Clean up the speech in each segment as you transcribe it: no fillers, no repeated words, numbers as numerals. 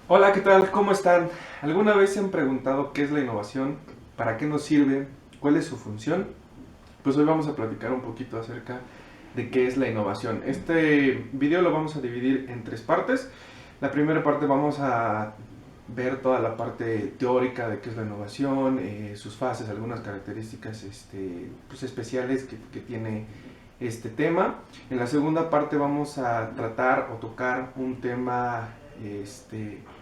Hola, ¿qué tal? ¿Cómo están? ¿Alguna vez se han preguntado qué es la innovación? ¿Para qué nos sirve? ¿Cuál es su función? Pues hoy vamos a platicar un poquito acerca de qué es la innovación. Este video lo vamos a dividir en tres partes. La primera parte vamos a ver toda la parte teórica de qué es la innovación, sus fases, algunas características pues especiales que tiene este tema. En la segunda parte vamos a tratar o tocar un tema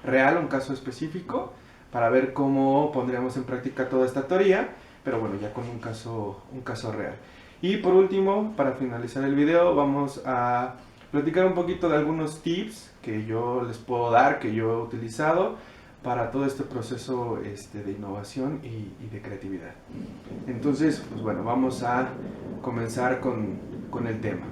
real, un caso específico, para ver cómo pondríamos en práctica toda esta teoría, pero bueno, ya con un caso real. Y por último, para finalizar el video, vamos a platicar un poquito de algunos tips que yo les puedo dar, que yo he utilizado para todo este proceso de innovación y de creatividad. Entonces, pues bueno, vamos a comenzar con el tema.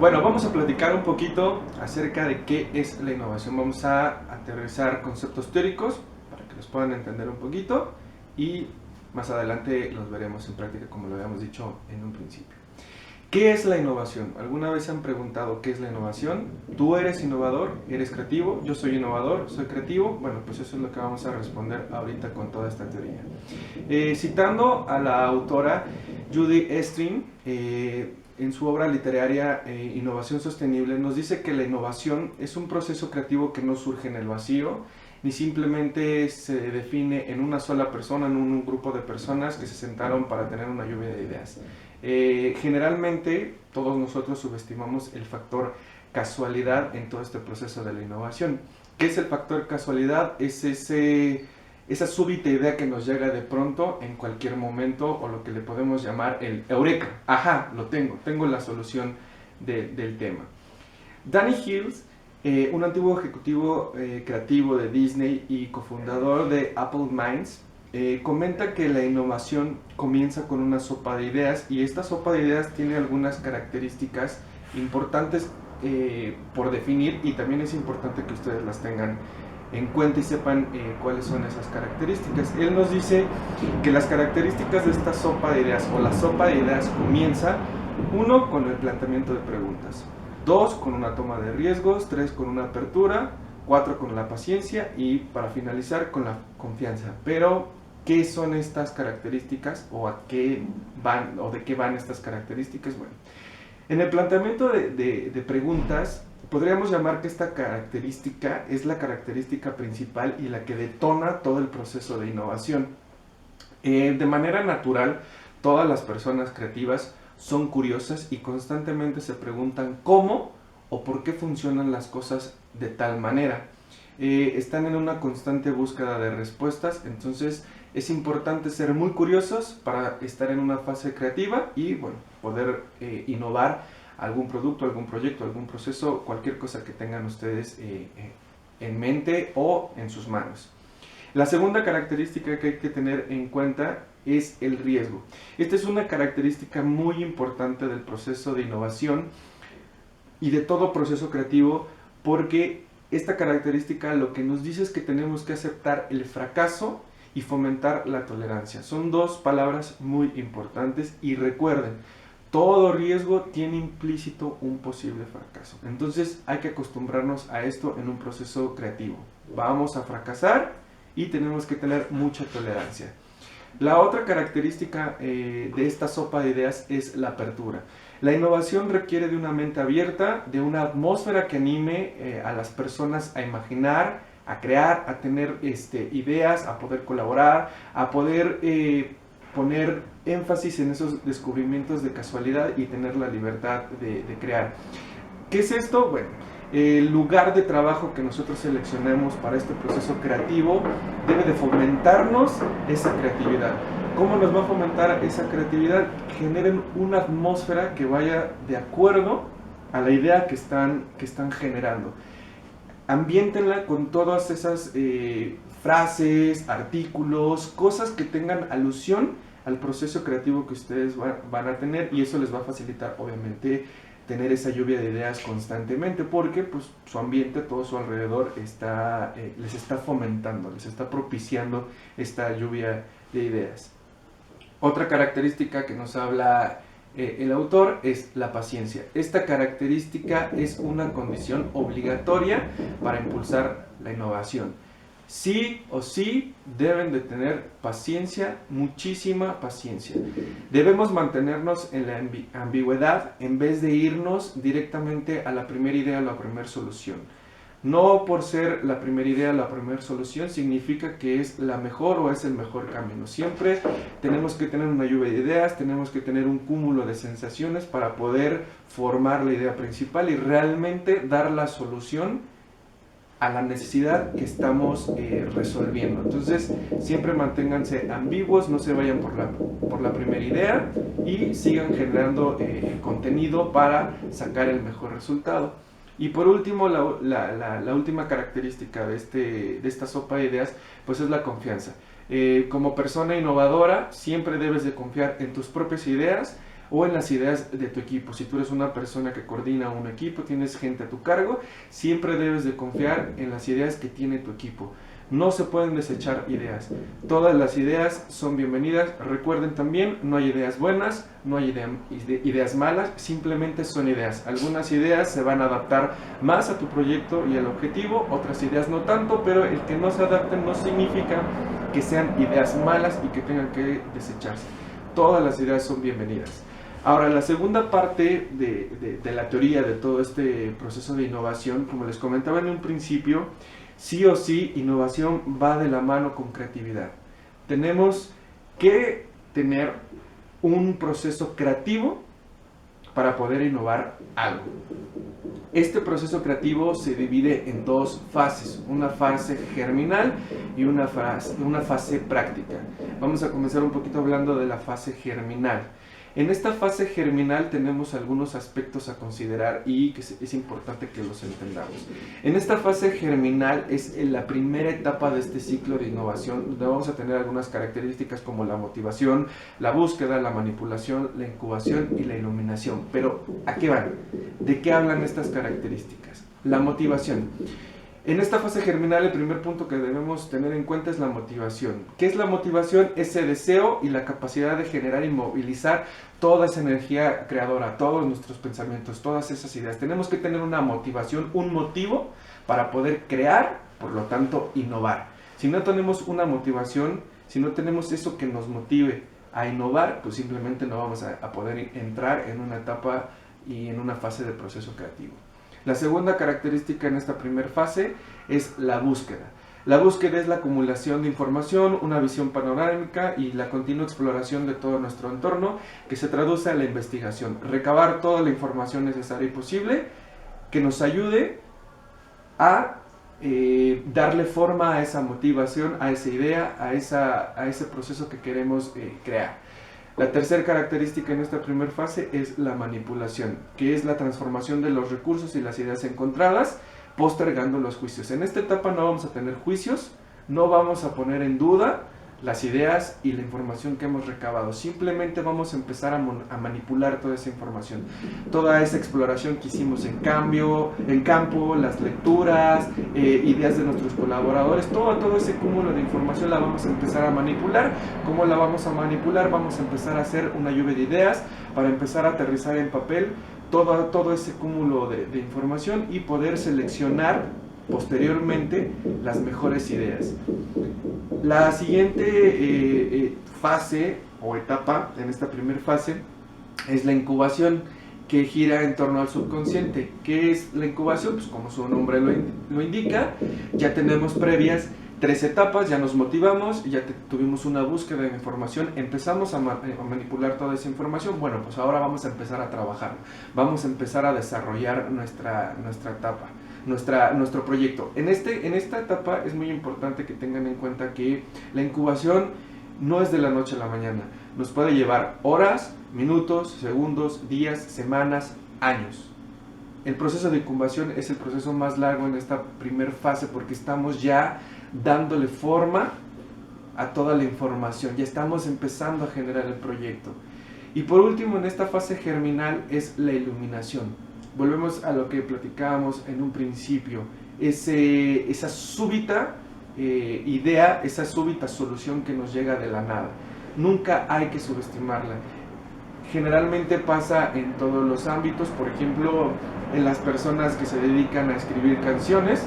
Bueno, vamos a platicar un poquito acerca de qué es la innovación. Vamos a aterrizar conceptos teóricos para que los puedan entender un poquito y más adelante los veremos en práctica como lo habíamos dicho en un principio. ¿Qué es la innovación? ¿Alguna vez se han preguntado qué es la innovación? ¿Tú eres innovador? ¿Eres creativo? Yo soy innovador, soy creativo. Bueno, pues eso es lo que vamos a responder ahorita con toda esta teoría. Citando a la autora Judy Estrin, en su obra literaria Innovación Sostenible, nos dice que la innovación es un proceso creativo que no surge en el vacío, ni simplemente se define en una sola persona, en un grupo de personas que se sentaron para tener una lluvia de ideas. Generalmente todos nosotros subestimamos el factor casualidad en todo este proceso de la innovación. ¿Qué es el factor casualidad? Es esa súbita idea que nos llega de pronto en cualquier momento, o lo que le podemos llamar el eureka. Ajá, lo tengo la solución del tema. Danny Hills, un antiguo ejecutivo creativo de Disney y cofundador de Apple Minds, comenta que la innovación comienza con una sopa de ideas, y esta sopa de ideas tiene algunas características importantes por definir, y también es importante que ustedes las tengan en cuenta y sepan cuáles son esas características. Él nos dice que las características de esta sopa de ideas, o la sopa de ideas, comienza, uno, con el planteamiento de preguntas, dos, con una toma de riesgos, tres, con una apertura, cuatro, con la paciencia, y para finalizar, con la confianza. Pero ¿qué son estas características, o a qué van, o de qué van estas características? Bueno, en el planteamiento de preguntas, podríamos llamar que esta característica es la característica principal y la que detona todo el proceso de innovación. De manera natural, todas las personas creativas son curiosas y constantemente se preguntan cómo o por qué funcionan las cosas de tal manera. Están en una constante búsqueda de respuestas, entonces es importante ser muy curiosos para estar en una fase creativa y bueno, poder innovar algún producto, algún proyecto, algún proceso, cualquier cosa que tengan ustedes en mente o en sus manos. La segunda característica que hay que tener en cuenta es el riesgo. Esta es una característica muy importante del proceso de innovación y de todo proceso creativo, porque esta característica lo que nos dice es que tenemos que aceptar el fracaso y fomentar la tolerancia. Son dos palabras muy importantes, y recuerden, todo riesgo tiene implícito un posible fracaso. Entonces hay que acostumbrarnos a esto en un proceso creativo. Vamos a fracasar y tenemos que tener mucha tolerancia. La otra característica de esta sopa de ideas es la apertura. La innovación requiere de una mente abierta, de una atmósfera que anime a las personas a imaginar, a crear, a tener ideas, a poder colaborar, a poder poner énfasis en esos descubrimientos de casualidad y tener la libertad de crear. ¿Qué es esto? Bueno, el lugar de trabajo que nosotros seleccionemos para este proceso creativo debe de fomentarnos esa creatividad. ¿Cómo nos va a fomentar esa creatividad? Generen una atmósfera que vaya de acuerdo a la idea que están generando. Ambiéntenla con todas esas frases, artículos, cosas que tengan alusión al proceso creativo que ustedes van a tener, y eso les va a facilitar obviamente tener esa lluvia de ideas constantemente, porque pues su ambiente, todo su alrededor les está fomentando, les está propiciando esta lluvia de ideas. Otra característica que nos habla el autor es la paciencia. Esta característica es una condición obligatoria para impulsar la innovación. Sí o sí deben de tener paciencia, muchísima paciencia. Debemos mantenernos en la ambigüedad en vez de irnos directamente a la primera idea o la primera solución. No por ser la primera idea, la primera solución, significa que es la mejor o es el mejor camino. Siempre tenemos que tener una lluvia de ideas, tenemos que tener un cúmulo de sensaciones para poder formar la idea principal y realmente dar la solución a la necesidad que estamos resolviendo. Entonces, siempre manténganse ambiguos, no se vayan por la primera idea y sigan generando contenido para sacar el mejor resultado. Y por último, la última característica de esta sopa de ideas, pues es la confianza. Como persona innovadora, siempre debes de confiar en tus propias ideas o en las ideas de tu equipo. Si tú eres una persona que coordina un equipo, tienes gente a tu cargo, siempre debes de confiar en las ideas que tiene tu equipo. No se pueden desechar ideas. Todas las ideas son bienvenidas. Recuerden también, no hay ideas buenas, no hay ideas malas, simplemente son ideas. Algunas ideas se van a adaptar más a tu proyecto y al objetivo, otras ideas no tanto, pero el que no se adapten no significa que sean ideas malas y que tengan que desecharse. Todas las ideas son bienvenidas. Ahora, la segunda parte de la teoría de todo este proceso de innovación, como les comentaba en un principio, sí o sí, innovación va de la mano con creatividad. Tenemos que tener un proceso creativo para poder innovar algo. Este proceso creativo se divide en dos fases, una fase germinal y una fase práctica. Vamos a comenzar un poquito hablando de la fase germinal. En esta fase germinal tenemos algunos aspectos a considerar y que es importante que los entendamos. En esta fase germinal es la primera etapa de este ciclo de innovación, donde vamos a tener algunas características como la motivación, la búsqueda, la manipulación, la incubación y la iluminación. Pero, ¿a qué van? ¿De qué hablan estas características? La motivación. En esta fase germinal el primer punto que debemos tener en cuenta es la motivación. ¿Qué es la motivación? Ese deseo y la capacidad de generar y movilizar toda esa energía creadora, todos nuestros pensamientos, todas esas ideas. Tenemos que tener una motivación, un motivo para poder crear, por lo tanto innovar. Si no tenemos una motivación, si no tenemos eso que nos motive a innovar, pues simplemente no vamos a poder entrar en una etapa y en una fase de proceso creativo. La segunda característica en esta primera fase es la búsqueda. La búsqueda es la acumulación de información, una visión panorámica y la continua exploración de todo nuestro entorno, que se traduce a la investigación. Recabar toda la información necesaria y posible que nos ayude a darle forma a esa motivación, a esa idea, a ese proceso que queremos crear. La tercera característica en esta primera fase es la manipulación, que es la transformación de los recursos y las ideas encontradas, postergando los juicios. En esta etapa no vamos a tener juicios, no vamos a poner en duda las ideas y la información que hemos recabado. Simplemente vamos a empezar a manipular toda esa información. Toda esa exploración que hicimos en campo, las lecturas, ideas de nuestros colaboradores, todo ese cúmulo de información la vamos a empezar a manipular. ¿Cómo la vamos a manipular? Vamos a empezar a hacer una lluvia de ideas para empezar a aterrizar en papel todo ese cúmulo de información y poder seleccionar posteriormente las mejores ideas. La siguiente fase o etapa en esta primera fase es la incubación, que gira en torno al subconsciente. ¿Qué es la incubación? Pues como su nombre lo indica, ya tenemos previas 3 etapas, ya nos motivamos, ya tuvimos una búsqueda de información, empezamos a manipular toda esa información. Bueno, pues ahora vamos a empezar a trabajar, vamos a empezar a desarrollar nuestra etapa, nuestro proyecto. En esta etapa es muy importante que tengan en cuenta que la incubación no es de la noche a la mañana, nos puede llevar horas, minutos, segundos, días, semanas, años. El proceso de incubación es el proceso más largo en esta primera fase porque estamos ya dándole forma a toda la información, ya estamos empezando a generar el proyecto. Y por último, en esta fase germinal es la iluminación. Volvemos a lo que platicábamos en un principio, esa súbita idea, esa súbita solución que nos llega de la nada. Nunca hay que subestimarla. generalmente pasa en todos los ámbitos. Por ejemplo, en las personas que se dedican a escribir canciones,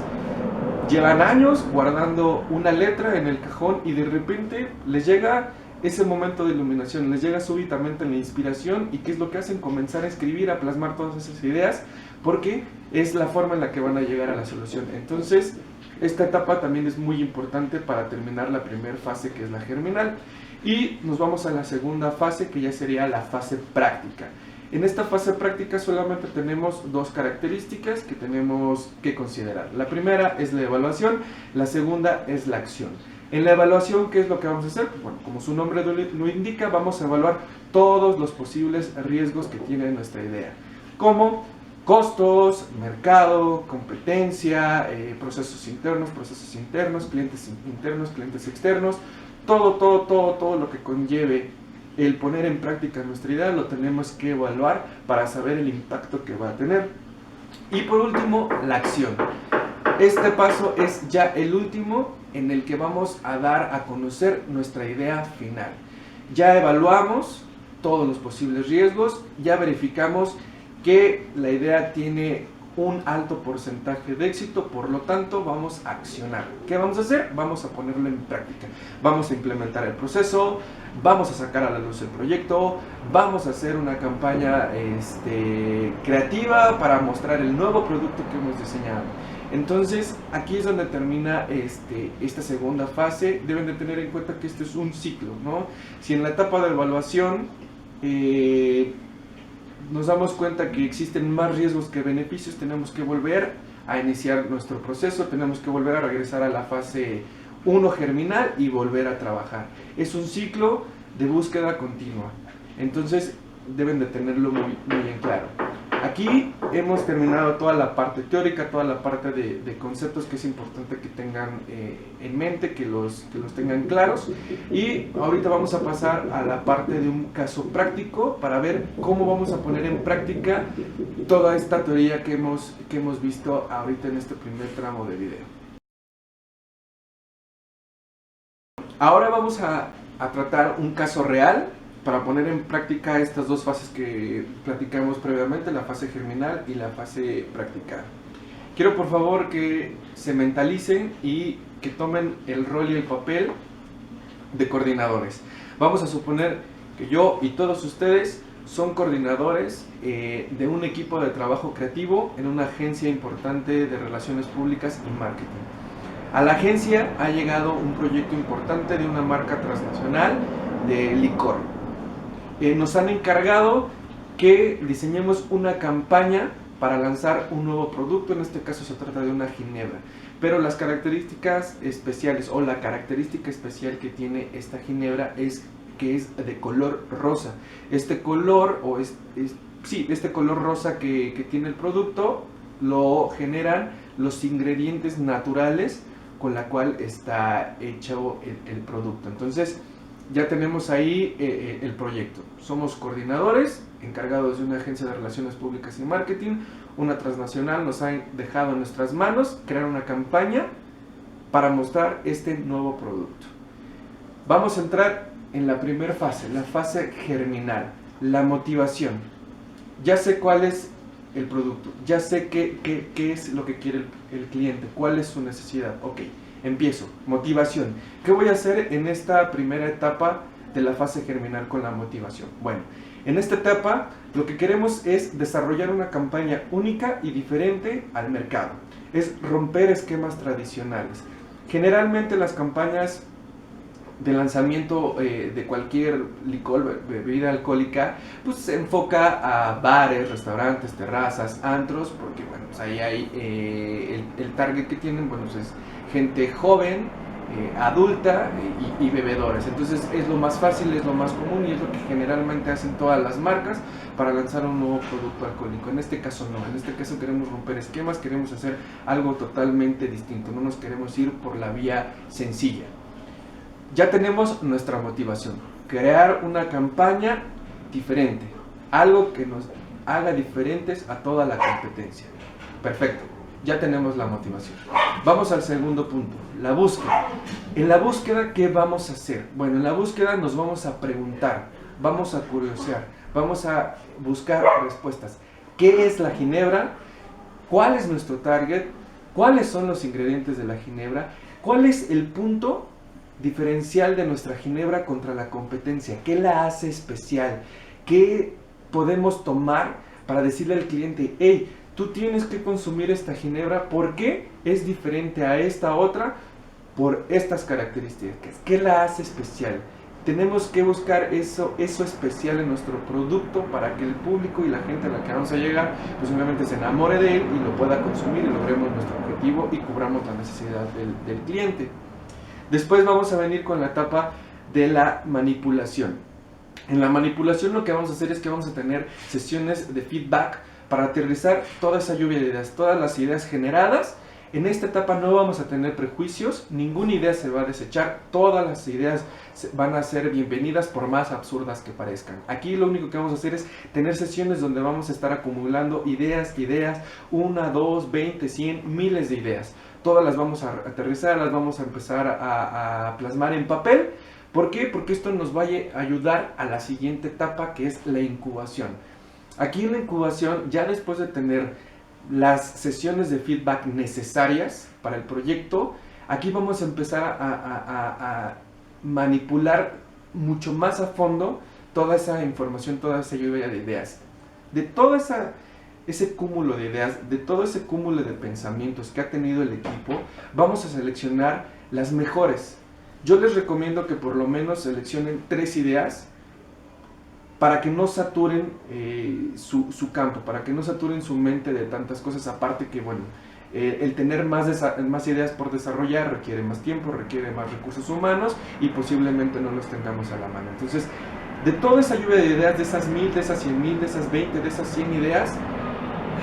llevan años guardando una letra en el cajón y de repente les llega ese momento de iluminación, les llega súbitamente la inspiración, y ¿qué es lo que hacen? Comenzar a escribir, a plasmar todas esas ideas, porque es la forma en la que van a llegar a la solución. Entonces, esta etapa también es muy importante para terminar la primera fase, que es la germinal, y nos vamos a la segunda fase, que ya sería la fase práctica. En esta fase práctica solamente tenemos dos características que tenemos que considerar. La primera es la evaluación, la segunda es la acción. En la evaluación, ¿qué es lo que vamos a hacer? Pues bueno, como su nombre lo indica, vamos a evaluar todos los posibles riesgos que tiene nuestra idea, como costos, mercado, competencia, procesos internos, clientes internos, clientes externos, todo lo que conlleve el poner en práctica nuestra idea lo tenemos que evaluar para saber el impacto que va a tener. Y por último, la acción. Este paso es ya el último en el que vamos a dar a conocer nuestra idea final. Ya evaluamos todos los posibles riesgos, ya verificamos que la idea tiene un alto porcentaje de éxito, por lo tanto vamos a accionar. ¿Qué vamos a hacer? Vamos a ponerlo en práctica. Vamos a implementar el proceso, vamos a sacar a la luz el proyecto, vamos a hacer una campaña creativa para mostrar el nuevo producto que hemos diseñado. Entonces, aquí es donde termina esta segunda fase. Deben de tener en cuenta que esto es un ciclo, ¿no? Si en la etapa de evaluación nos damos cuenta que existen más riesgos que beneficios, tenemos que volver a iniciar nuestro proceso, tenemos que volver a regresar a la fase 1 germinal y volver a trabajar. Es un ciclo de búsqueda continua, entonces deben de tenerlo muy en claro. Aquí hemos terminado toda la parte teórica, toda la parte de conceptos que es importante que tengan en mente, que los tengan claros, y ahorita vamos a pasar a la parte de un caso práctico para ver cómo vamos a poner en práctica toda esta teoría que hemos visto ahorita en este primer tramo de video. Ahora vamos a tratar un caso real para poner en práctica estas dos fases que platicamos previamente, la fase germinal y la fase práctica. Quiero por favor que se mentalicen y que tomen el rol y el papel de coordinadores. Vamos a suponer que yo y todos ustedes son coordinadores de un equipo de trabajo creativo en una agencia importante de relaciones públicas y marketing. A la agencia ha llegado un proyecto importante de una marca transnacional de licor. Nos han encargado que diseñemos una campaña para lanzar un nuevo producto. En este caso se trata de una ginebra, pero las características especiales, o la característica especial que tiene esta ginebra es que es de color rosa. Este color, este color rosa que tiene el producto lo generan los ingredientes naturales con la cual está hecho el producto. Entonces ya tenemos ahí el proyecto. Somos coordinadores encargados de una agencia de relaciones públicas y marketing. Una transnacional nos ha dejado en nuestras manos crear una campaña para mostrar este nuevo producto. Vamos a entrar en la primera fase, la fase germinal, la motivación. Ya sé cuál es el producto, ya sé qué es lo que quiere el cliente, cuál es su necesidad. Ok, empiezo. Motivación. ¿Qué voy a hacer en esta primera etapa de la fase germinal con la motivación? Bueno, en esta etapa lo que queremos es desarrollar una campaña única y diferente al mercado. Es romper esquemas tradicionales. Generalmente las campañas de lanzamiento de cualquier licor, bebida alcohólica, pues se enfoca a bares, restaurantes, terrazas, antros, porque bueno, pues ahí hay el target que tienen, bueno, pues es gente joven, adulta y bebedores. Entonces es lo más fácil, es lo más común y es lo que generalmente hacen todas las marcas para lanzar un nuevo producto alcohólico. En este caso no, en este caso queremos romper esquemas, queremos hacer algo totalmente distinto, no nos queremos ir por la vía sencilla. Ya tenemos nuestra motivación, crear una campaña diferente, algo que nos haga diferentes a toda la competencia. Perfecto, ya tenemos la motivación. Vamos al segundo punto, la búsqueda. En la búsqueda, ¿qué vamos a hacer? Bueno, en la búsqueda nos vamos a preguntar, vamos a curiosear, vamos a buscar respuestas. ¿Qué es la ginebra? ¿Cuál es nuestro target? ¿Cuáles son los ingredientes de la ginebra? ¿Cuál es el punto diferencial de nuestra ginebra contra la competencia? ¿Qué la hace especial? ¿Qué podemos tomar para decirle al cliente, hey, tú tienes que consumir esta ginebra porque es diferente a esta otra por estas características? ¿Qué la hace especial? Tenemos que buscar eso especial en nuestro producto para que el público y la gente a la que vamos a llegar, pues obviamente se enamore de él y lo pueda consumir y logremos nuestro objetivo y cubramos la necesidad del cliente. Después vamos a venir con la etapa de la manipulación. En la manipulación lo que vamos a hacer es que vamos a tener sesiones de feedback para aterrizar toda esa lluvia de ideas, todas las ideas generadas. En esta etapa no vamos a tener prejuicios, ninguna idea se va a desechar, todas las ideas van a ser bienvenidas por más absurdas que parezcan. Aquí lo único que vamos a hacer es tener sesiones donde vamos a estar acumulando ideas, 1, 2, 20, 100, miles de ideas. Todas las vamos a aterrizar, las vamos a empezar a plasmar en papel. ¿Por qué? Porque esto nos va a ayudar a la siguiente etapa, que es la incubación. Aquí en la incubación, ya después de tener las sesiones de feedback necesarias para el proyecto, aquí vamos a empezar a manipular mucho más a fondo toda esa información, toda esa lluvia de ideas. De todo ese cúmulo de ideas, de todo ese cúmulo de pensamientos que ha tenido el equipo, vamos a seleccionar las mejores. Yo les recomiendo que por lo menos seleccionen 3 ideas para que no saturen su campo, para que no saturen su mente de tantas cosas, aparte que, bueno, el tener más ideas por desarrollar requiere más tiempo, requiere más recursos humanos y posiblemente no los tengamos a la mano. Entonces, de toda esa lluvia de ideas, de esas 1000, de esas 100,000, de esas 20, de esas 100 ideas,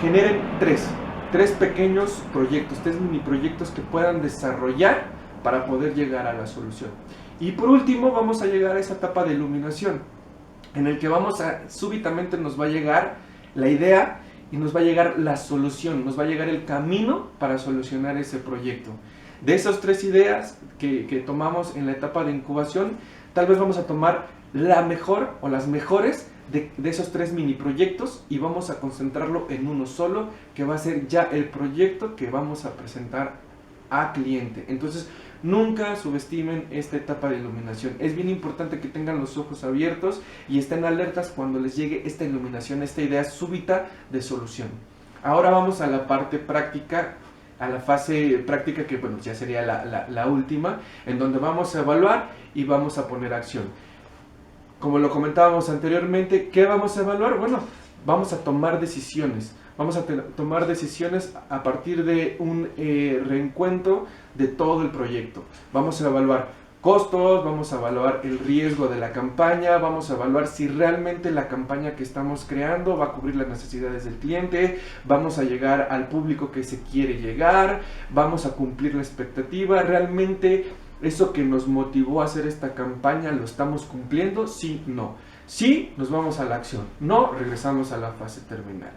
generen 3 pequeños proyectos, 3 mini proyectos que puedan desarrollar para poder llegar a la solución. Y por último, vamos a llegar a esa etapa de iluminación, en el que súbitamente nos va a llegar la idea y nos va a llegar la solución, nos va a llegar el camino para solucionar ese proyecto. De esas 3 ideas que tomamos en la etapa de incubación, tal vez vamos a tomar la mejor o las mejores de esos 3 mini proyectos y vamos a concentrarlo en uno solo, que va a ser ya el proyecto que vamos a presentar a cliente. Entonces, nunca subestimen esta etapa de iluminación. Es bien importante que tengan los ojos abiertos y estén alertas cuando les llegue esta iluminación, esta idea súbita de solución. Ahora vamos a la parte práctica, a la fase práctica que, bueno, ya sería la última, en donde vamos a evaluar y vamos a poner acción. Como lo comentábamos anteriormente, ¿qué vamos a evaluar? Bueno, vamos a tomar decisiones. Vamos a tomar decisiones a partir de un reencuentro de todo el proyecto. Vamos a evaluar costos, vamos a evaluar el riesgo de la campaña, vamos a evaluar si realmente la campaña que estamos creando va a cubrir las necesidades del cliente, vamos a llegar al público que se quiere llegar, vamos a cumplir la expectativa, realmente eso que nos motivó a hacer esta campaña lo estamos cumpliendo, sí, no. Sí, nos vamos a la acción, no, regresamos a la fase terminal.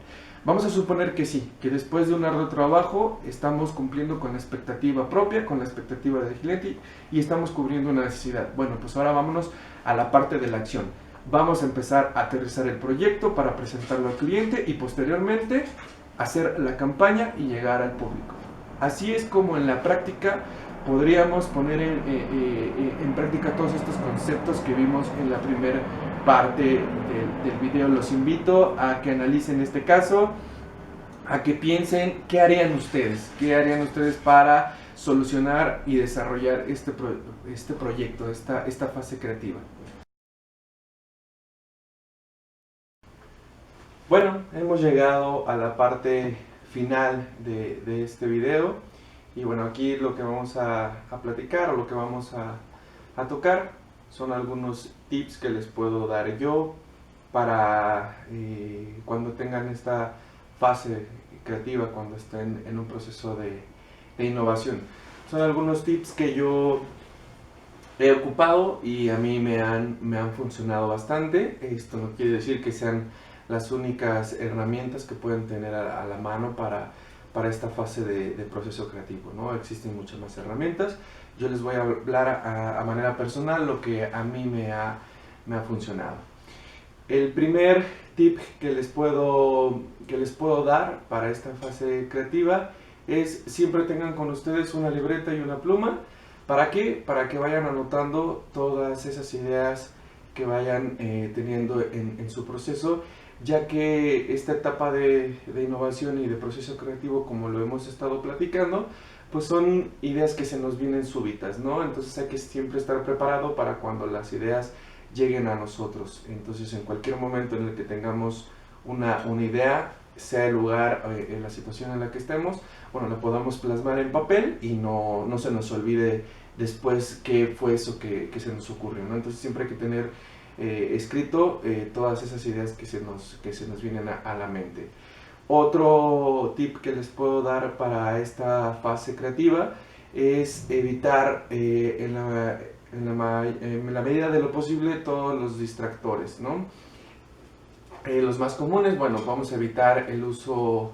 Vamos a suponer que sí, que después de un arduo trabajo estamos cumpliendo con la expectativa propia, con la expectativa del cliente y estamos cubriendo una necesidad. Bueno, pues ahora vámonos a la parte de la acción. Vamos a empezar a aterrizar el proyecto para presentarlo al cliente y posteriormente hacer la campaña y llegar al público. Así es como en la práctica podríamos poner en práctica todos estos conceptos que vimos en la primera parte del video. Los invito a que analicen este caso, a que piensen qué harían ustedes para solucionar y desarrollar este proyecto, esta fase creativa. Bueno, hemos llegado a la parte final de este video y bueno, aquí lo que vamos a platicar o lo que vamos a tocar son algunos tips que les puedo dar yo para cuando tengan esta fase creativa, cuando estén en un proceso de innovación. Son algunos tips que yo he ocupado y a mí me han funcionado bastante. Esto no quiere decir que sean las únicas herramientas que pueden tener a la mano para esta fase de proceso creativo, ¿no? Existen muchas más herramientas. Yo les voy a hablar a manera personal lo que a mí me ha funcionado. El primer tip que les puedo dar para esta fase creativa es siempre tengan con ustedes una libreta y una pluma. ¿Para qué? Para que vayan anotando todas esas ideas que vayan teniendo en su proceso, ya que esta etapa de innovación y de proceso creativo, como lo hemos estado platicando, pues son ideas que se nos vienen súbitas, ¿no? Entonces hay que siempre estar preparado para cuando las ideas lleguen a nosotros. Entonces en cualquier momento en el que tengamos una idea, sea el lugar, la situación en la que estemos, bueno, la podamos plasmar en papel y no se nos olvide después qué fue eso que se nos ocurrió, ¿no? Entonces siempre hay que tener escrito todas esas ideas que se nos vienen a la mente. Otro tip que les puedo dar para esta fase creativa es evitar en la medida de lo posible todos los distractores, ¿no? Los más comunes, bueno, vamos a evitar el uso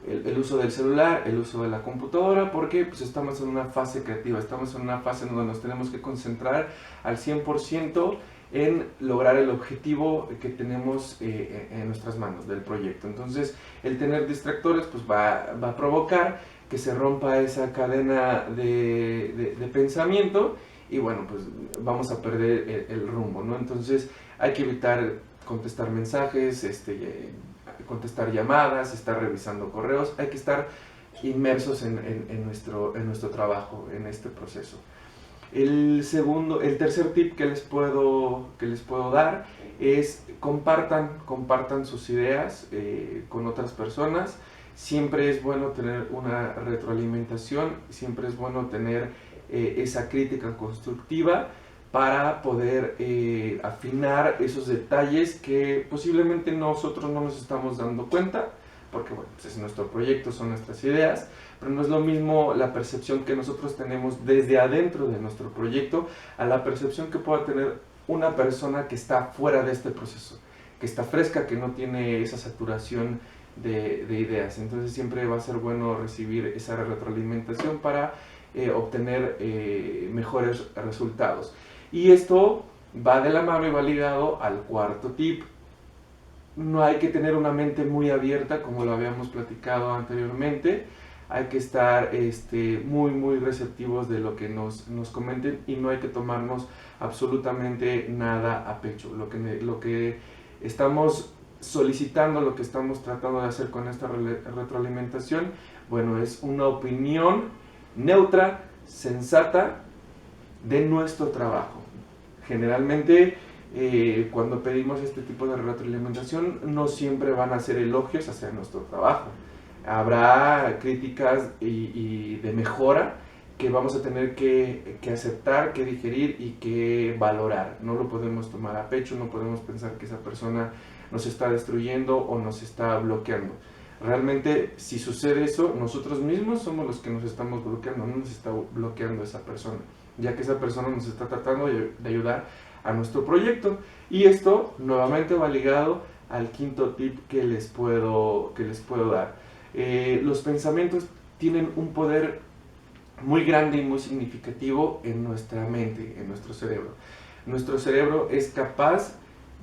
del celular, el uso de la computadora, porque pues estamos en una fase creativa, estamos en una fase en donde nos tenemos que concentrar al 100% en lograr el objetivo que tenemos en nuestras manos del proyecto. Entonces, el tener distractores pues va a provocar que se rompa esa cadena de pensamiento y bueno, pues vamos a perder el rumbo, ¿no? Entonces, hay que evitar contestar mensajes, contestar llamadas, estar revisando correos, hay que estar inmersos en nuestro trabajo, en este proceso. El tercer tip que les puedo dar es compartan sus ideas con otras personas. Siempre es bueno tener una retroalimentación, siempre es bueno tener esa crítica constructiva para poder afinar esos detalles que posiblemente nosotros no nos estamos dando cuenta, porque bueno, pues es nuestro proyecto, son nuestras ideas, pero no es lo mismo la percepción que nosotros tenemos desde adentro de nuestro proyecto a la percepción que pueda tener una persona que está fuera de este proceso, que está fresca, que no tiene esa saturación de ideas. Entonces siempre va a ser bueno recibir esa retroalimentación para obtener mejores resultados. Y esto va de la mano y va ligado al cuarto tip. No hay que tener una mente muy abierta, como lo habíamos platicado anteriormente. Hay que estar muy receptivos de lo que nos comenten y no hay que tomarnos absolutamente nada a pecho. Lo que estamos solicitando, lo que estamos tratando de hacer con esta retroalimentación, bueno, es una opinión neutra, sensata de nuestro trabajo. Generalmente cuando pedimos este tipo de retroalimentación no siempre van a ser elogios hacia nuestro trabajo. Habrá críticas y de mejora que vamos a tener que aceptar, que digerir y que valorar. No lo podemos tomar a pecho, no podemos pensar que esa persona nos está destruyendo o nos está bloqueando. Realmente, si sucede eso, nosotros mismos somos los que nos estamos bloqueando, no nos está bloqueando esa persona, ya que esa persona nos está tratando de ayudar a nuestro proyecto. Y esto nuevamente va ligado al quinto tip que les puedo dar. Los pensamientos tienen un poder muy grande y muy significativo en nuestra mente, en nuestro cerebro. Nuestro cerebro es capaz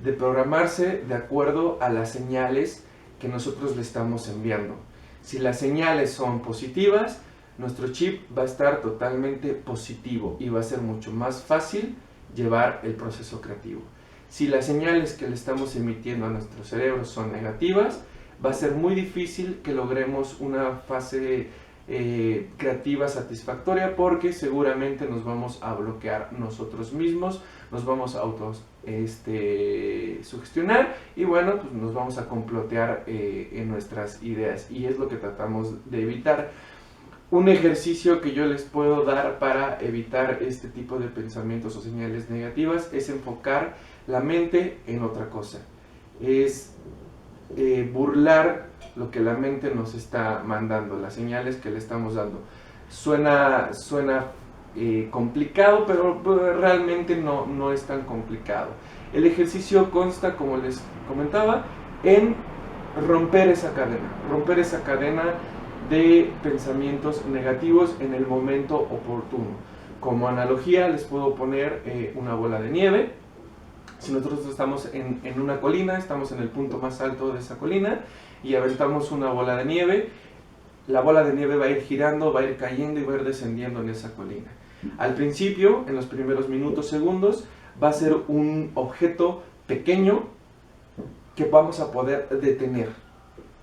de programarse de acuerdo a las señales que nosotros le estamos enviando. Si las señales son positivas, nuestro chip va a estar totalmente positivo y va a ser mucho más fácil llevar el proceso creativo. Si las señales que le estamos emitiendo a nuestro cerebro son negativas, va a ser muy difícil que logremos una fase creativa satisfactoria, porque seguramente nos vamos a bloquear nosotros mismos, nos vamos a sugestionar y bueno, pues nos vamos a complotear en nuestras ideas, y es lo que tratamos de evitar. Un ejercicio que yo les puedo dar para evitar este tipo de pensamientos o señales negativas es enfocar la mente en otra cosa. Es burlar lo que la mente nos está mandando, las señales que le estamos dando. Suena complicado, pero realmente no es tan complicado. El ejercicio consta, como les comentaba, en romper esa cadena de pensamientos negativos en el momento oportuno. Como analogía les puedo poner una bola de nieve. Si nosotros estamos en una colina, estamos en el punto más alto de esa colina y aventamos una bola de nieve, la bola de nieve va a ir girando, va a ir cayendo y va a ir descendiendo en esa colina. Al principio, en los primeros minutos, segundos, va a ser un objeto pequeño que vamos a poder detener.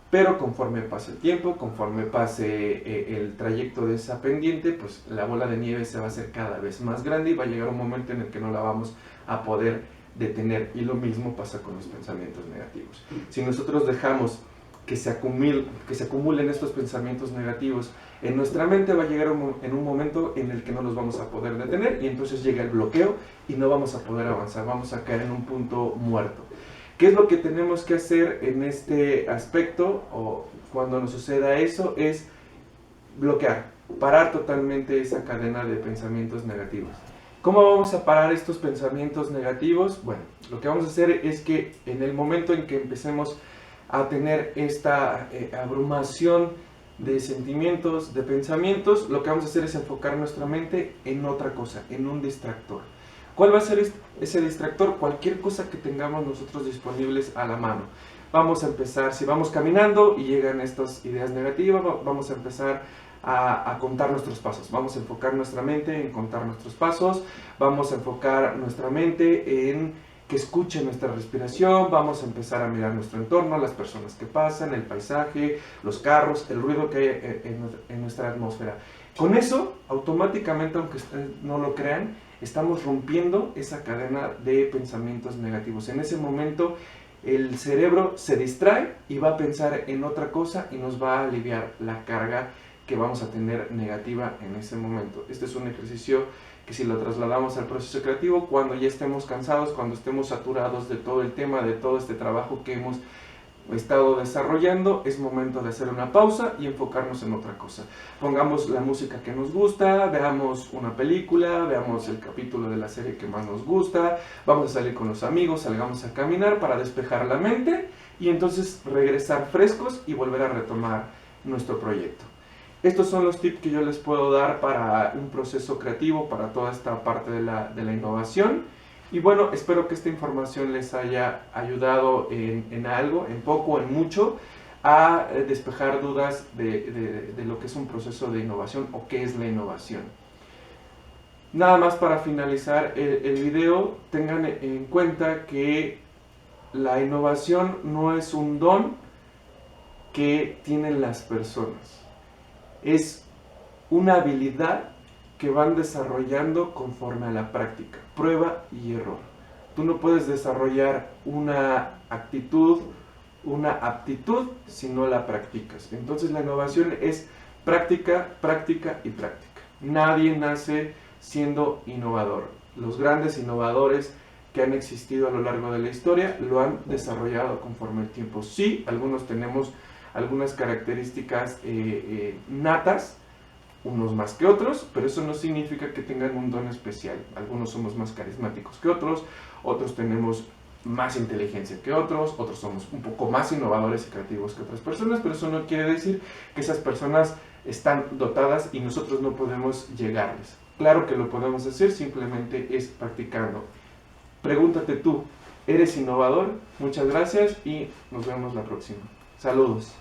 Pero conforme pase el tiempo, conforme pase el trayecto de esa pendiente, pues la bola de nieve se va a hacer cada vez más grande y va a llegar un momento en el que no la vamos a poder detener. Y lo mismo pasa con los pensamientos negativos. Si nosotros dejamos que se acumulen estos pensamientos negativos en nuestra mente, va a llegar en un momento en el que no los vamos a poder detener y entonces llega el bloqueo y no vamos a poder avanzar, vamos a caer en un punto muerto. ¿Qué es lo que tenemos que hacer en este aspecto o cuando nos suceda eso? Es bloquear, parar totalmente esa cadena de pensamientos negativos. ¿Cómo vamos a parar estos pensamientos negativos? Bueno, lo que vamos a hacer es que en el momento en que empecemos a tener esta abrumación de sentimientos, de pensamientos, lo que vamos a hacer es enfocar nuestra mente en otra cosa, en un distractor. ¿Cuál va a ser ese distractor? Cualquier cosa que tengamos nosotros disponibles a la mano. Vamos a empezar, si vamos caminando y llegan estas ideas negativas, vamos a empezar a contar nuestros pasos. Vamos a enfocar nuestra mente en contar nuestros pasos. Vamos a enfocar nuestra mente en que escuche nuestra respiración. Vamos a empezar a mirar nuestro entorno, las personas que pasan, el paisaje, los carros, el ruido que hay en nuestra atmósfera. Con eso, automáticamente, aunque ustedes no lo crean, estamos rompiendo esa cadena de pensamientos negativos. En ese momento el cerebro se distrae y va a pensar en otra cosa y nos va a aliviar la carga que vamos a tener negativa en ese momento. Este es un ejercicio que si lo trasladamos al proceso creativo, cuando ya estemos cansados, cuando estemos saturados de todo el tema, de todo este trabajo que hemos estado desarrollando, es momento de hacer una pausa y enfocarnos en otra cosa. Pongamos la música que nos gusta, veamos una película, veamos el capítulo de la serie que más nos gusta, vamos a salir con los amigos, salgamos a caminar para despejar la mente y entonces regresar frescos y volver a retomar nuestro proyecto. Estos son los tips que yo les puedo dar para un proceso creativo, para toda esta parte de la innovación. Y bueno, espero que esta información les haya ayudado en algo, en poco, en mucho, a despejar dudas de lo que es un proceso de innovación o qué es la innovación. Nada más para finalizar el video, tengan en cuenta que la innovación no es un don que tienen las personas, es una habilidad que van desarrollando conforme a la práctica, prueba y error. Tú no puedes desarrollar una actitud, una aptitud si no la practicas. Entonces la innovación es práctica, práctica y práctica. Nadie nace siendo innovador. Los grandes innovadores que han existido a lo largo de la historia lo han desarrollado conforme el tiempo. Sí, algunos tenemos algunas características natas, unos más que otros, pero eso no significa que tengan un don especial. Algunos somos más carismáticos que otros tenemos más inteligencia que otros somos un poco más innovadores y creativos que otras personas, pero eso no quiere decir que esas personas están dotadas y nosotros no podemos llegarles. Claro que lo podemos hacer, simplemente es practicando. Pregúntate tú, ¿eres innovador? Muchas gracias y nos vemos la próxima. Saludos.